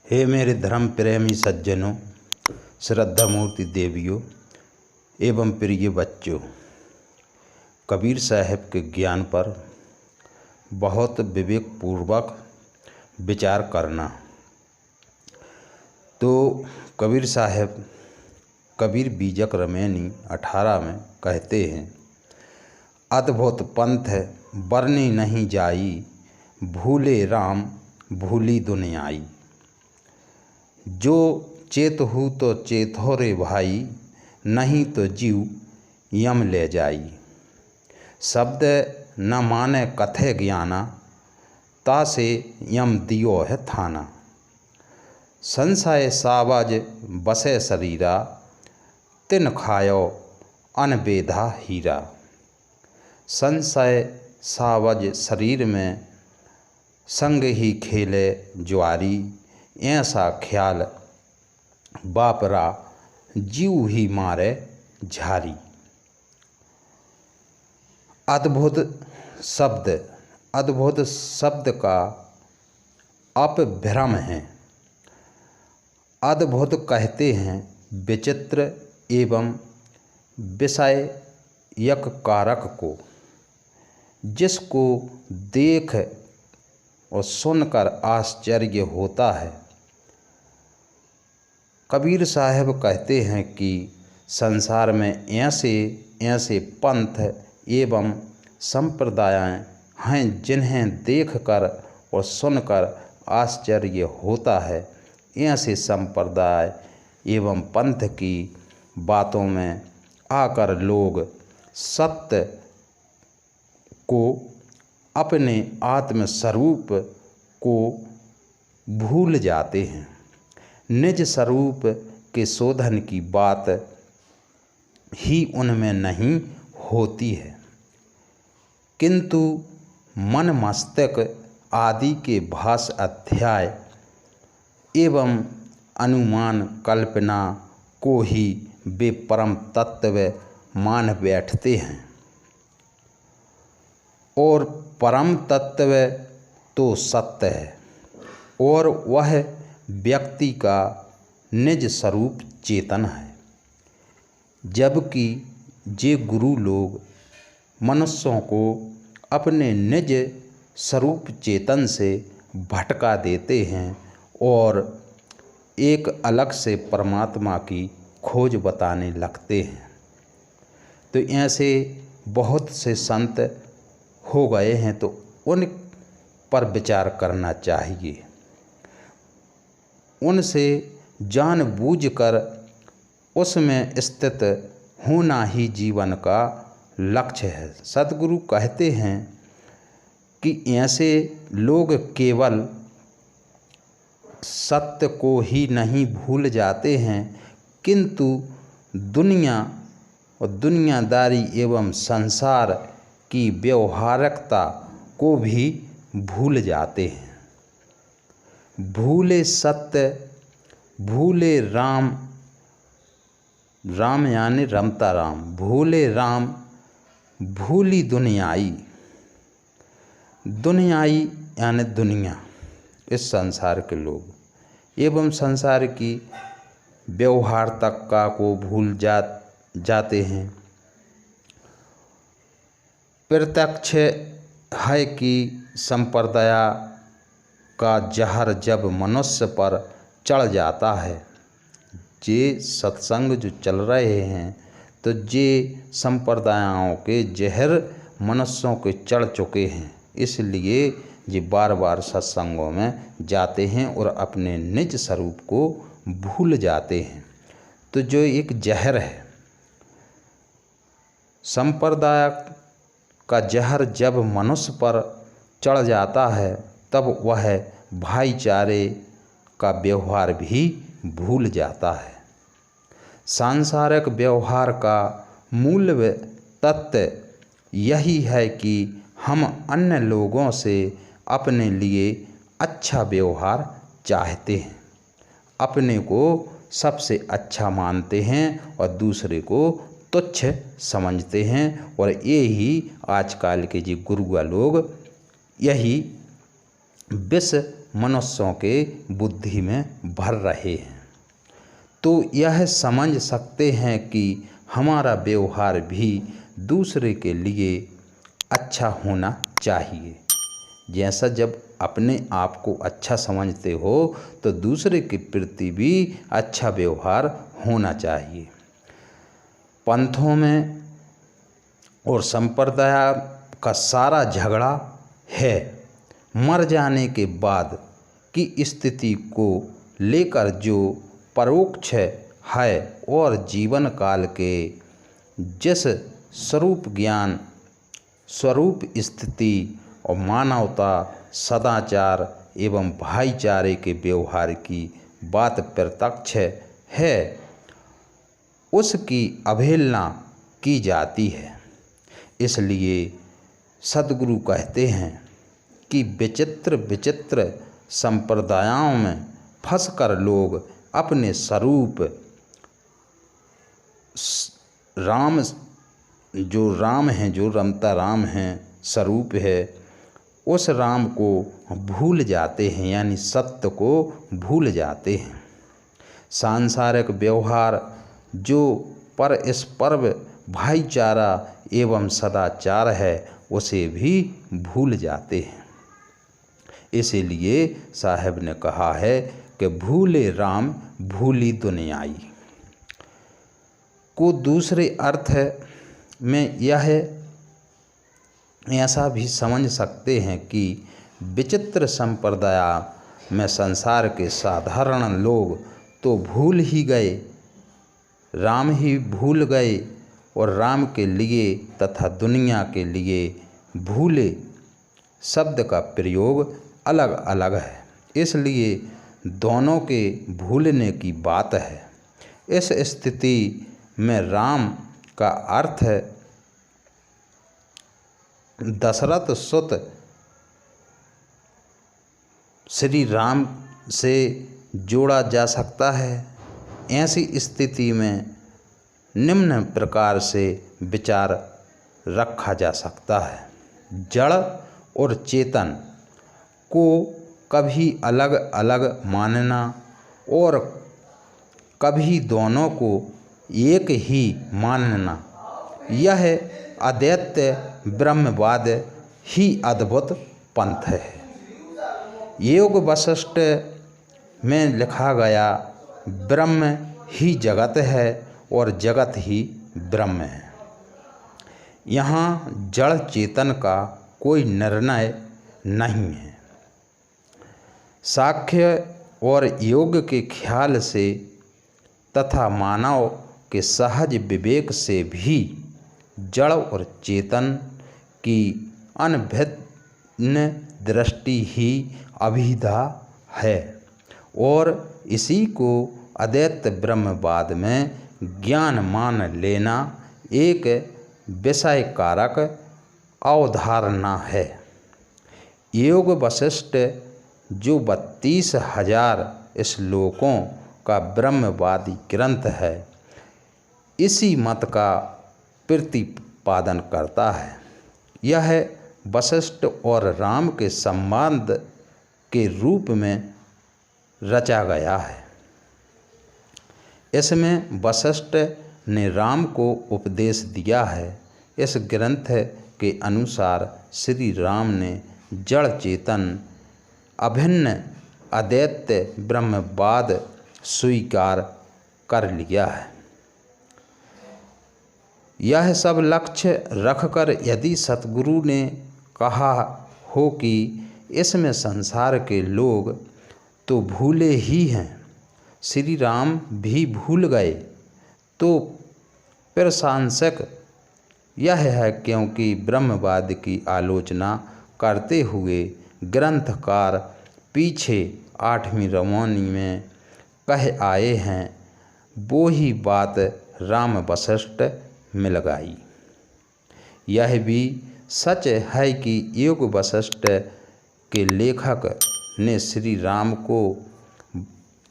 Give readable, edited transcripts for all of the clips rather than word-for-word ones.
हे मेरे धर्म प्रेमी सज्जनों, श्रद्धा मूर्ति देवियों एवं प्रिय बच्चों, कबीर साहब के ज्ञान पर बहुत विवेकपूर्वक विचार करना। तो कबीर साहब कबीर बीजक रमैनी 18 में कहते हैं, अद्भुत पंथ बरनी नहीं जाई, भूले राम भूली दुनियाई। जो चेत हूँ तो चेत हो रे भाई, नहीं तो जीव यम ले जाई। शब्द न माने कथे ज्ञाना, तासे यम दियो है थाना। संशय सावज बसे शरीरा, तिन खायो अनबेधा हीरा। संशय सावज शरीर में, संग ही खेले ज्वारी। ऐसा ख्याल बापरा, जीव ही मारे झारी। अद्भुत शब्द का अपभ्रम है। अद्भुत कहते हैं विचित्र एवं विषयक कारक को, जिसको देख और सुनकर आश्चर्य होता है। कबीर साहब कहते हैं कि संसार में ऐसे पंथ एवं संप्रदाय हैं जिन्हें देखकर और सुनकर आश्चर्य होता है। ऐसे संप्रदाय एवं पंथ की बातों में आकर लोग सत्य को, अपने आत्म स्वरूप को भूल जाते हैं। निज स्वरूप के शोधन की बात ही उनमें नहीं होती है, किंतु मन मस्तिष्क आदि के भास अध्याय एवं अनुमान कल्पना को ही वे परम तत्व मान बैठते हैं। और परम तत्व तो सत्य है, और वह व्यक्ति का निज स्वरूप चेतन है। जबकि जे गुरु लोग मनुष्यों को अपने निज स्वरूप चेतन से भटका देते हैं और एक अलग से परमात्मा की खोज बताने लगते हैं। तो ऐसे बहुत से संत हो गए हैं, तो उन पर विचार करना चाहिए। उनसे जानबूझकर उसमें स्थित होना ही जीवन का लक्ष्य है। सद्गुरु कहते हैं कि ऐसे लोग केवल सत्य को ही नहीं भूल जाते हैं, किंतु दुनिया और दुनियादारी एवं संसार की व्यवहारिकता को भी भूल जाते हैं। भूले सत्य भूले राम, राम यानी रमता राम, भूले राम भूली दुनियाई। दुनियाई यानी दुनिया, इस संसार के लोग एवं संसार की व्यवहारिकता को भूल जाते हैं। प्रत्यक्ष है कि संप्रदाय का जहर जब मनुष्य पर चढ़ जाता है, जे सत्संग जो चल रहे हैं, तो जे संप्रदायों के जहर मनुष्यों के चढ़ चुके हैं, इसलिए ये बार बार सत्संगों में जाते हैं और अपने निज स्वरूप को भूल जाते हैं। तो जो एक जहर है, संप्रदाय का जहर जब मनुष्य पर चढ़ जाता है, तब वह भाईचारे का व्यवहार भी भूल जाता है। सांसारिक व्यवहार का मूल तत्व यही है कि हम अन्य लोगों से अपने लिए अच्छा व्यवहार चाहते हैं, अपने को सबसे अच्छा मानते हैं और दूसरे को तुच्छ समझते हैं। और यही आजकल के जो गुरुआ लोग यही विष मनुष्यों के बुद्धि में भर रहे हैं, तो यह समझ सकते हैं कि हमारा व्यवहार भी दूसरे के लिए अच्छा होना चाहिए। जैसा जब अपने आप को अच्छा समझते हो तो दूसरे के प्रति भी अच्छा व्यवहार होना चाहिए। पंथों में और संप्रदाय का सारा झगड़ा है मर जाने के बाद की स्थिति को लेकर, जो परोक्ष है और जीवन काल के जिस स्वरूप ज्ञान, स्वरूप स्थिति और मानवता, सदाचार एवं भाईचारे के व्यवहार की बात प्रत्यक्ष है, उसकी अवहेलना की जाती है। इसलिए सद्गुरु कहते हैं कि विचित्र विचित्र संप्रदायों में फंसकर लोग अपने स्वरूप राम, जो राम हैं, जो रमता राम हैं, स्वरूप है, उस राम को भूल जाते हैं, यानी सत्य को भूल जाते हैं। सांसारिक व्यवहार जो परस्पर भाईचारा एवं सदाचार है, उसे भी भूल जाते हैं। इसीलिए साहब ने कहा है कि भूले राम भूली दुनियाई को दूसरे अर्थ में यह ऐसा भी समझ सकते हैं कि विचित्र संप्रदाय में संसार के साधारण लोग तो भूल ही गए, राम ही भूल गए, और राम के लिए तथा दुनिया के लिए भूले शब्द का प्रयोग अलग अलग है, इसलिए दोनों के भूलने की बात है। इस स्थिति में राम का अर्थ दशरथ सुत श्री राम से जोड़ा जा सकता है। ऐसी स्थिति में निम्न प्रकार से विचार रखा जा सकता है। जड़ और चेतन को कभी अलग अलग मानना और कभी दोनों को एक ही मानना, यह अद्वैत ब्रह्मवाद ही अद्भुत पंथ है। योग वशिष्ठ में लिखा गया, ब्रह्म ही जगत है और जगत ही ब्रह्म है। यहाँ जड़ चेतन का कोई निर्णय नहीं है। सांख्य और योग के ख्याल से तथा मानव के सहज विवेक से भी जड़ और चेतन की अनभिन्न दृष्टि ही अभिधा है, और इसी को अद्वैत ब्रह्मवाद में ज्ञान मान लेना एक विषय कारक अवधारणा है। योग वशिष्ठ जो 32,000 श्लोकों का ब्रह्मवादी ग्रंथ है, इसी मत का प्रतिपादन करता है। यह वशिष्ठ और राम के संबंध के रूप में रचा गया है। इसमें वशिष्ठ ने राम को उपदेश दिया है। इस ग्रंथ के अनुसार श्री राम ने जड़ चेतन अभिन्न अद्वैत ब्रह्मवाद स्वीकार कर लिया है। यह सब लक्ष्य रखकर यदि सतगुरु ने कहा हो कि इसमें संसार के लोग तो भूले ही हैं, श्री राम भी भूल गए, तो प्रशंसक यह है, क्योंकि ब्रह्मवाद की आलोचना करते हुए ग्रंथकार पीछे 8वीं रवानी में कह आए हैं, वो ही बात राम वशिष्ठ में लगाई। यह भी सच है कि योग वशिष्ठ के लेखक ने श्री राम को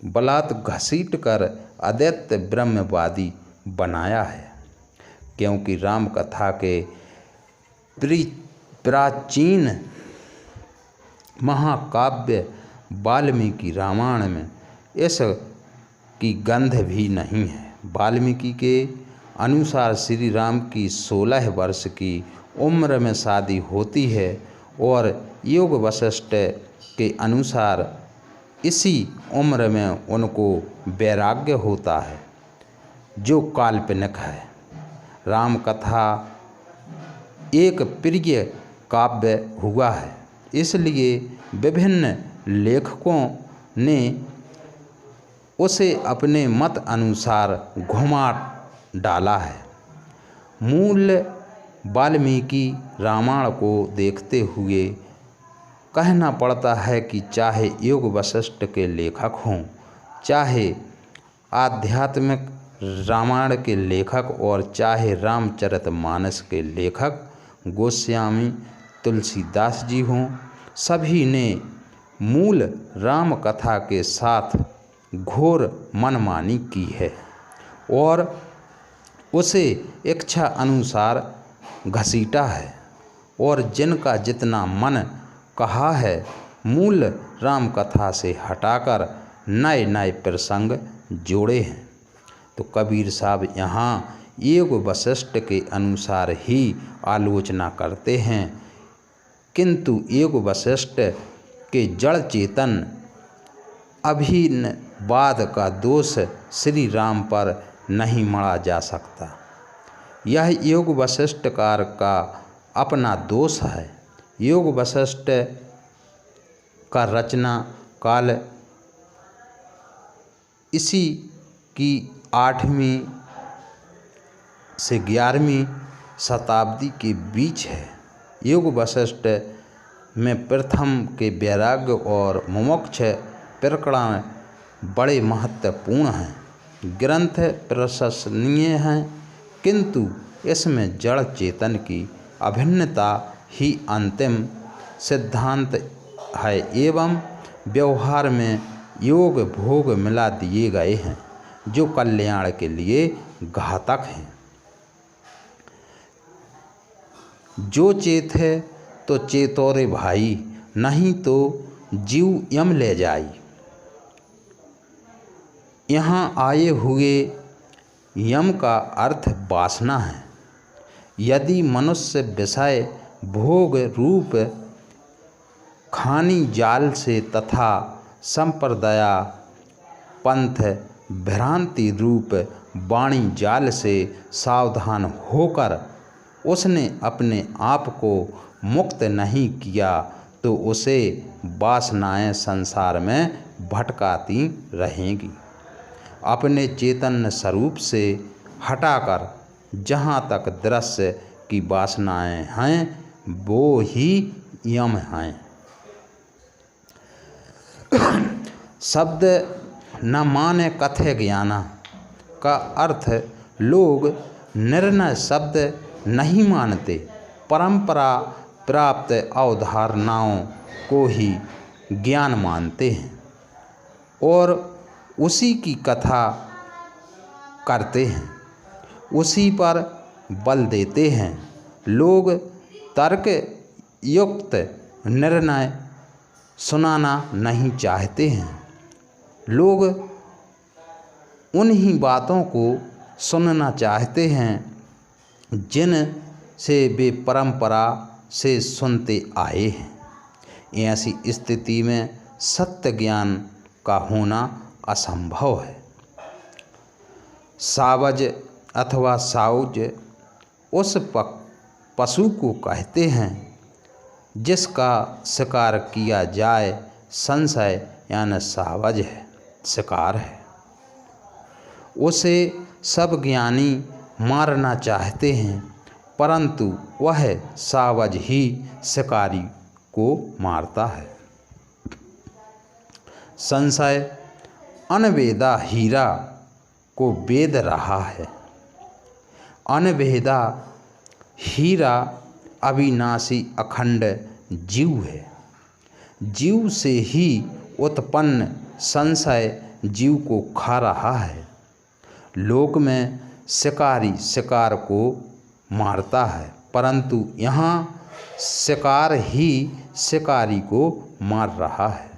बलात् घसीट कर अद्वैत ब्रह्मवादी बनाया है, क्योंकि राम कथा के प्राचीन महाकाव्य वाल्मीकि रामायण में इस की गंध भी नहीं है। वाल्मीकि के अनुसार श्री राम की 16 वर्ष की उम्र में शादी होती है और योग वशिष्ठ के अनुसार इसी उम्र में उनको वैराग्य होता है, जो काल्पनिक है। राम कथा एक प्रिय काव्य हुआ है, इसलिए विभिन्न लेखकों ने उसे अपने मत अनुसार घुमा डाला है। मूल वाल्मीकि रामायण को देखते हुए कहना पड़ता है कि चाहे योग वशिष्ठ के लेखक हों, चाहे आध्यात्मिक रामायण के लेखक और चाहे रामचरितमानस के लेखक गोस्वामी तुलसीदास जी हों, सभी ने मूल राम कथा के साथ घोर मनमानी की है और उसे इच्छा अनुसार घसीटा है और जिनका जितना मन कहा है मूल राम कथा से हटाकर नए नए प्रसंग जोड़े हैं। तो कबीर साहब यहाँ योग वशिष्ठ के अनुसार ही आलोचना करते हैं, किंतु योग वशिष्ठ के जड़ चेतन अभिन्नवाद का दोष श्री राम पर नहीं मढ़ा जा सकता। यह योग वशिष्ठकार का अपना दोष है। योग वशिष्ठ का रचना काल इसी की 8वीं से 11वीं शताब्दी के बीच है। योग वशिष्ठ में प्रथम के वैराग्य और मुमुक्ष प्रकरण बड़े महत्वपूर्ण हैं। ग्रंथ प्रशंसनीय हैं, किंतु इसमें जड़ चेतन की अभिन्नता ही अंतिम सिद्धांत है एवं व्यवहार में योग भोग मिला दिए गए हैं, जो कल्याण के लिए घातक हैं। जो चेत है तो चेतो रे भाई, नहीं तो जीव यम ले जाई। यहाँ आए हुए यम का अर्थ वासना है। यदि मनुष्य विषय भोग रूप खानी जाल से तथा संप्रदाया पंथ भ्रांति रूप वाणी जाल से सावधान होकर उसने अपने आप को मुक्त नहीं किया तो उसे वासनाएं संसार में भटकाती रहेंगी। अपने चेतन स्वरूप से हटाकर जहाँ तक दृश्य की वासनाएं हैं वो ही यम हैं। शब्द न माने कथे ज्ञाना का अर्थ लोग निर्णय शब्द नहीं मानते, परंपरा प्राप्त अवधारणाओं को ही ज्ञान मानते हैं और उसी की कथा करते हैं, उसी पर बल देते हैं। लोग तर्क युक्त निर्णय सुनाना नहीं चाहते हैं। लोग उन्हीं बातों को सुनना चाहते हैं जिन से वे परंपरा से सुनते आए हैं। ऐसी स्थिति में सत्य ज्ञान का होना असंभव है। सावज अथवा साउज उस पशु को कहते हैं जिसका शिकार किया जाए, संशय यानी सावज है, शिकार है। उसे सब ज्ञानी मारना चाहते हैं, परंतु वह सावज ही शिकारी को मारता है। संशय अनवेदा हीरा को वेद रहा है। अनवेदा हीरा अविनाशी अखंड जीव है। जीव से ही उत्पन्न संशय जीव को खा रहा है। लोक में शिकारी शिकार को मारता है, परंतु यहाँ शिकार ही शिकारी को मार रहा है।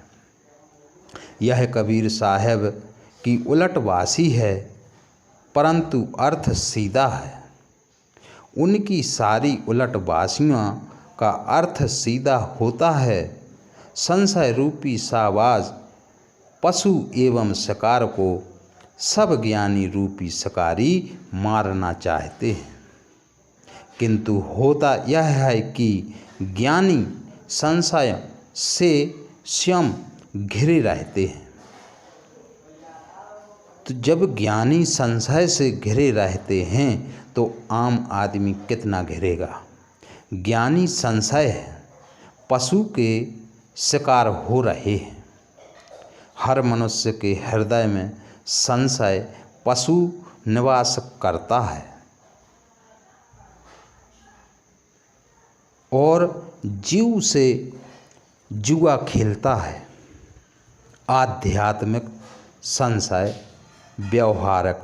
यह कबीर साहब की उलटवासी है, परंतु अर्थ सीधा है। उनकी सारी उलटवासियों का अर्थ सीधा होता है। संशय रूपी शाहबाज पशु एवं शिकार को सब ज्ञानी रूपी शिकारी मारना चाहते हैं, किंतु होता यह है कि ज्ञानी संशय से स्वयं घिरे रहते हैं। तो जब ज्ञानी संशय से घिरे रहते हैं तो आम आदमी कितना घिरेगा। ज्ञानी संशय है, पशु के शिकार हो रहे हैं। हर मनुष्य के हृदय में संशय पशु निवास करता है और जीव से जुआ खेलता है। आध्यात्मिक संशय, व्यवहारिक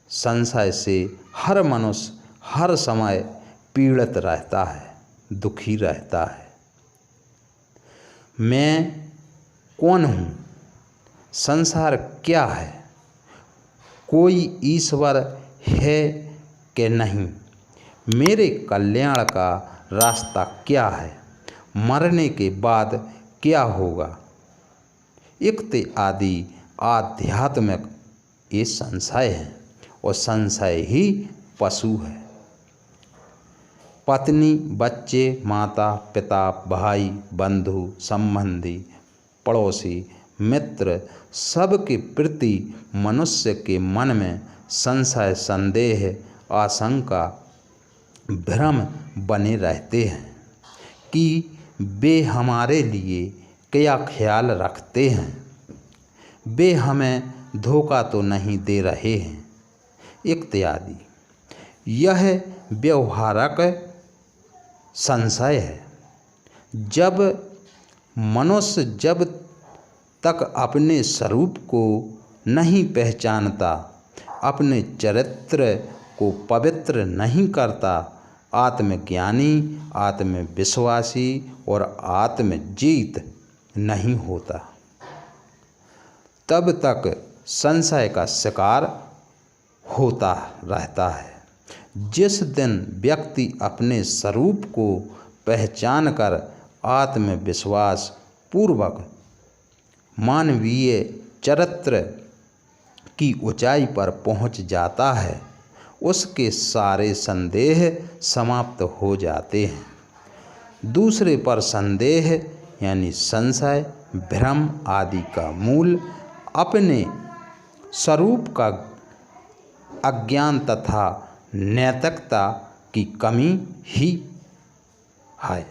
संशय से हर मनुष्य हर समय पीड़ित रहता है, दुखी रहता है। मैं कौन हूँ? संसार क्या है? कोई ईश्वर है कि नहीं? मेरे कल्याण का रास्ता क्या है? मरने के बाद क्या होगा? इत्यादि आध्यात्मिक ये संशय है और संशय ही पशु है। पत्नी, बच्चे, माता पिता, भाई, बंधु, संबंधी, पड़ोसी, मित्र सबके प्रति मनुष्य के मन में संशय, संदेह, आशंका, भ्रम बने रहते हैं कि वे हमारे लिए क्या ख्याल रखते हैं, वे हमें धोखा तो नहीं दे रहे हैं इत्यादि। यह व्यवहारिक संशय है। जब मनुष्य जब तक अपने स्वरूप को नहीं पहचानता, अपने चरित्र को पवित्र नहीं करता, आत्मज्ञानी, आत्मविश्वासी और आत्मजीत नहीं होता, तब तक संशय का शिकार होता रहता है। जिस दिन व्यक्ति अपने स्वरूप को पहचान कर आत्मविश्वास पूर्वक मानवीय चरित्र की ऊंचाई पर पहुंच जाता है, उसके सारे संदेह समाप्त हो जाते हैं। दूसरे पर संदेह यानी संशय, भ्रम आदि का मूल अपने स्वरूप का अज्ञान तथा नैतिकता की कमी ही है।